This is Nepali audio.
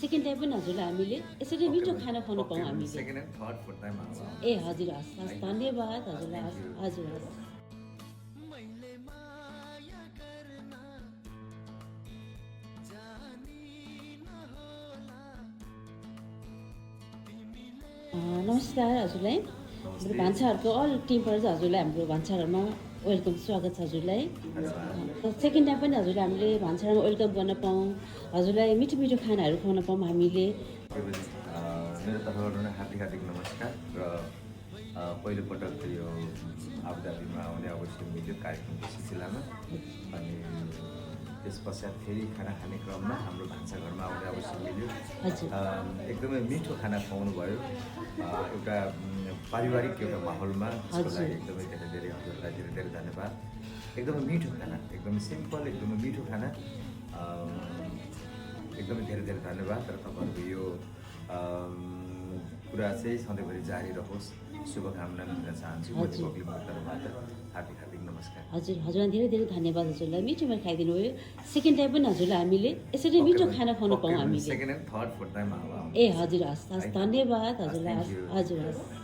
सेकेन्ड टाइम पनि हजुरलाई हामीले यसरी मिठो खाना खुवाउनु पाऊँ हामीले second and third fourth time आउँछ ए हजुर हस् हस् धन्यवाद हजुरलाई हजुर हस् नमस्कार हजुरलाई हाम्रो भान्साघरको अल टिमबाट चाहिँ हजुरलाई हाम्रो भान्साघरमा वेलकम स्वागत छ हजुरलाई सेकेन्ड टाइम पनि हजुरलाई हामीले भान्साघरमा वेलकम गर्न पाऊँ हजुरलाई मिठो मिठो खानाहरू खुवाउन पाऊँ हामीले मेरो तर्फबाट हार्दिक नमस्कार र पहिलोपटक यो आबुधाबीमा आउने अवसर मिल्यो कार्यक्रमको सिलसिलामा अनि त्यस पश्चात फेरि खाना खाने क्रममा हाम्रो भान्साघरमा आउने अवसर मिल्यो एकदमै मिठो खाना खुवाउनु भयो एउटा पारिवारिक एउटा माहौलमा त्यसको लागि एकदमै धेरै हजुरलाई धेरै धन्यवाद एकदमै मिठो खाना एकदमै सिम्पल एकदमै मिठो खाना एकदमै धेरै धन्यवाद र तपाईँहरूको यो कुरा चाहिँ सधैँभरि जारी रहोस् शुभकामना दिन चाहन्छु म दिपकले तर्फबाट हार्दिक नमस्कार हजुरलाई धेरै धन्यवाद हजुरलाई मिठो मिठो खाइदिनु भयो सेकेन्ड टाइम पनि हजुरलाई हामीले यसरी मिठो खाना खुवाउनु पाऊँ हामीले second and third fourth time ए हजुर हस् हस् धन्यवाद हजुरलाई हजुर हस्